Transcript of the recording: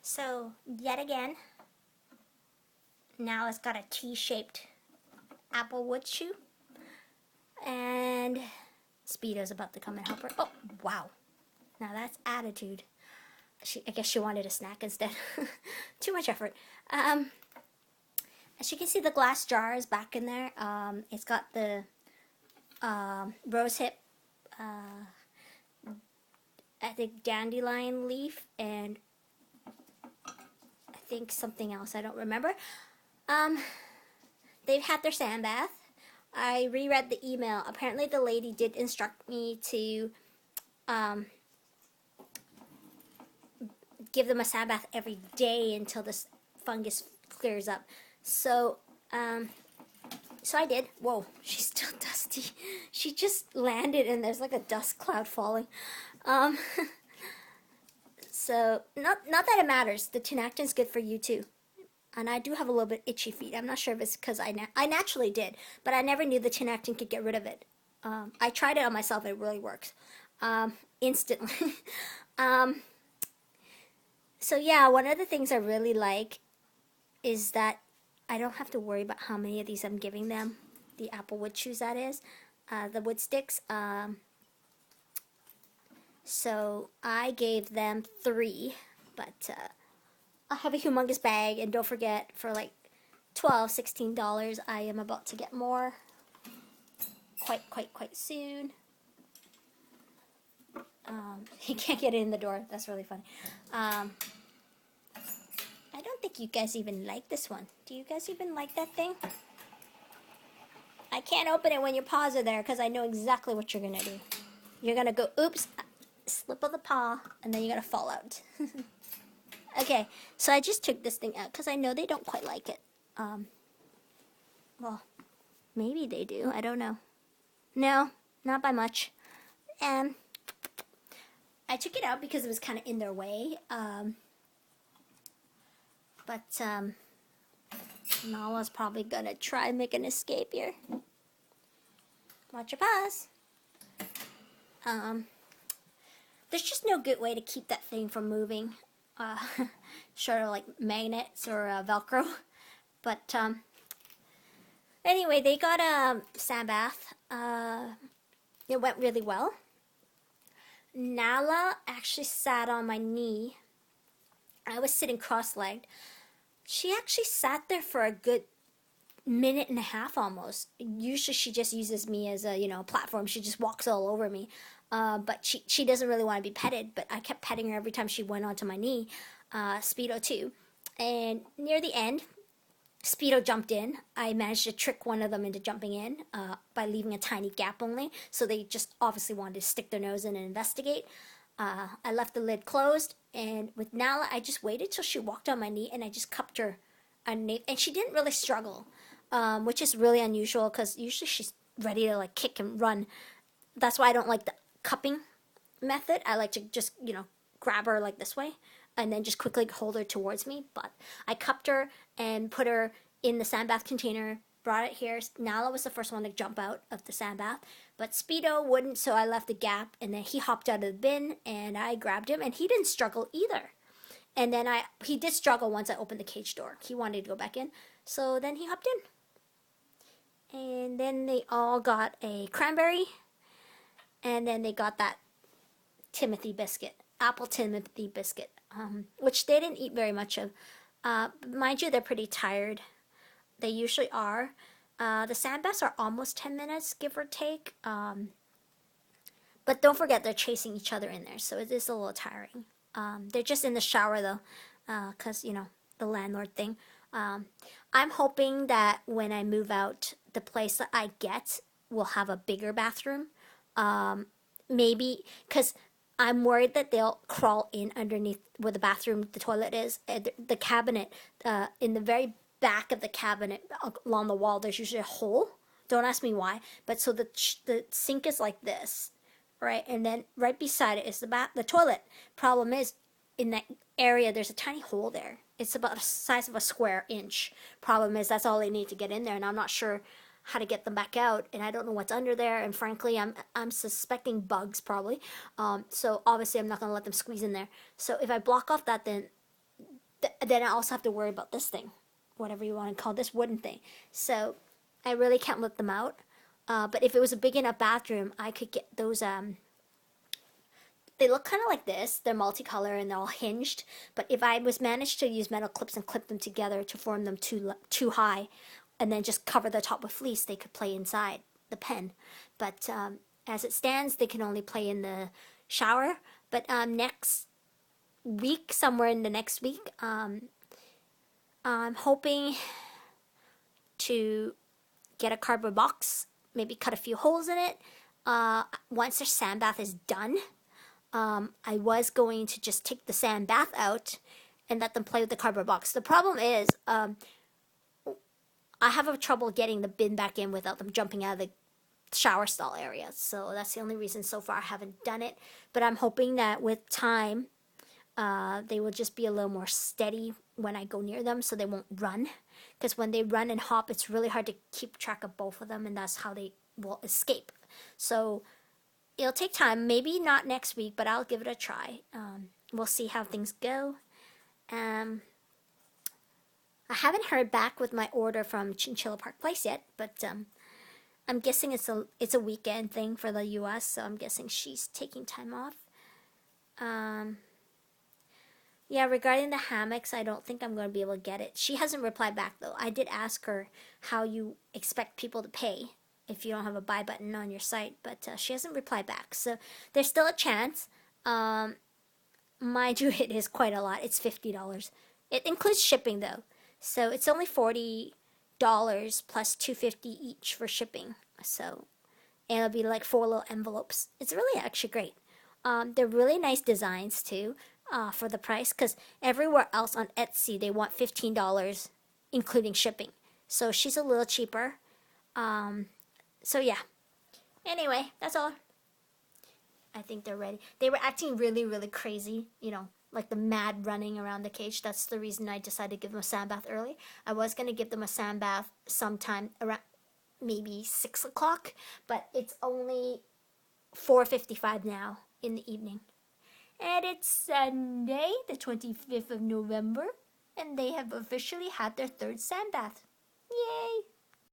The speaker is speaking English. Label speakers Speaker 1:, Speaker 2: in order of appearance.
Speaker 1: So yet again, now it's got a T-shaped apple wood shoe, and Speedo's about to come and help her. Oh wow, now that's attitude. I guess she wanted a snack instead. Too much effort. As you can see, the glass jar is back in there. It's got the rose hip, I think dandelion leaf, and I think something else, I don't remember. They've had their Sandbath. I reread the email. Apparently the lady did instruct me to give them a Sandbath every day until this fungus clears up. So, so I did. Whoa, she's still dusty. She just landed and there's like a dust cloud falling. So, not that it matters. The Tinactin's good for you too. And I do have a little bit itchy feet. I'm not sure if it's because I naturally did, but I never knew the Tinactin could get rid of it. I tried it on myself. It really works. Instantly. So yeah, one of the things I really like is that I don't have to worry about how many of these I'm giving them. The apple wood chews, that is. The wood sticks. So I gave them 3, but I have a humongous bag, and don't forget, for like $12, $16, I am about to get more quite soon. He can't get in the door. That's really funny. I don't think you guys even like this one. Do you guys even like that thing? I can't open it when your paws are there because I know exactly what you're going to do. You're going to go, oops, slip of the paw, and then you're going to fall out. Okay, so I just took this thing out because I know they don't quite like it. Well, maybe they do. I don't know. No, not by much. I took it out because it was kind of in their way. But Nala's probably going to try and make an escape here. Watch your paws. There's just no good way to keep that thing from moving. Short of like magnets or Velcro. But anyway, they got a Sandbath. It went really well. Nala actually sat on my knee. I was sitting cross-legged. She actually sat there for a good minute and a half almost. Usually she just uses me as a, platform. She just walks all over me. But she doesn't really want to be petted, but I kept petting her every time she went onto my knee. Speedo too. And near the end, Speedo jumped in. I managed to trick one of them into jumping in by leaving a tiny gap only. So they just obviously wanted to stick their nose in and investigate. I left the lid closed, and with Nala, I just waited till she walked on my knee, and I just cupped her underneath. And she didn't really struggle, which is really unusual because usually she's ready to like kick and run. That's why I don't like the cupping method. I like to just, grab her like this way and then just quickly hold her towards me. But I cupped her and put her in the Sandbath container, brought it here. Nala was the first one to jump out of the Sandbath, but Speedo wouldn't, so I left the gap, and then he hopped out of the bin, and I grabbed him, and he didn't struggle either. And then he did struggle once I opened the cage door. He wanted to go back in, so then he hopped in. And then they all got a cranberry, and then they got that Timothy biscuit, apple Timothy biscuit, which they didn't eat very much of. Mind you, they're pretty tired. They usually are. The Sandbaths are almost 10 minutes, give or take. But don't forget, they're chasing each other in there, so it is a little tiring. They're just in the shower, though, because, the landlord thing. I'm hoping that when I move out, the place that I get will have a bigger bathroom. Maybe, because I'm worried that they'll crawl in underneath where the bathroom, the toilet is. The cabinet, in the very back of the cabinet along the wall, there's usually a hole. Don't ask me why. But so the sink is like this, right? And then right beside it is the toilet. Problem is, in that area, there's a tiny hole there. It's about the size of a square inch. Problem is, that's all they need to get in there, and I'm not sure how to get them back out, and I don't know what's under there. And frankly, I'm suspecting bugs probably. So obviously, I'm not gonna let them squeeze in there. So if I block off that, then I also have to worry about this thing, whatever you want to call this wooden thing. So I really can't let them out. But if it was a big enough bathroom, I could get those. They look kind of like this. They're multicolor and they're all hinged. But if I was managed to use metal clips and clip them together to form them too high, and then just cover the top with fleece, they could play inside the pen. But as it stands, they can only play in the shower. But next week, somewhere in the next week, I'm hoping to get a cardboard box, maybe cut a few holes in it. Once their sand bath is done, I was going to just take the sand bath out and let them play with the cardboard box. The problem is, I have a trouble getting the bin back in without them jumping out of the shower stall area. So that's the only reason so far I haven't done it. But I'm hoping that with time, they will just be a little more steady when I go near them, so they won't run. Because when they run and hop, it's really hard to keep track of both of them, and that's how they will escape. So it'll take time. Maybe not next week, but I'll give it a try. We'll see how things go. I haven't heard back with my order from Chinchilla Park Place yet, but I'm guessing it's a weekend thing for the U.S., so I'm guessing she's taking time off. Yeah, regarding the hammocks, I don't think I'm going to be able to get it. She hasn't replied back, though. I did ask her how you expect people to pay if you don't have a buy button on your site, but she hasn't replied back. So there's still a chance. Mind you, it is quite a lot. It's $50. It includes shipping, though. So it's only $40 plus $2.50 each for shipping. So, and it'll be like 4 little envelopes. It's really actually great. They're really nice designs, too. For the price, because everywhere else on Etsy they want $15 including shipping, so she's a little cheaper. So yeah, anyway, that's all. I think they're ready. They were acting really crazy, like the mad running around the cage. That's the reason I decided to give them a sand bath early. I was going to give them a sand bath sometime around maybe 6 o'clock, but it's only 4:55 now in the evening. And it's Sunday, the 25th of November, and they have officially had their 3rd sand bath. Yay!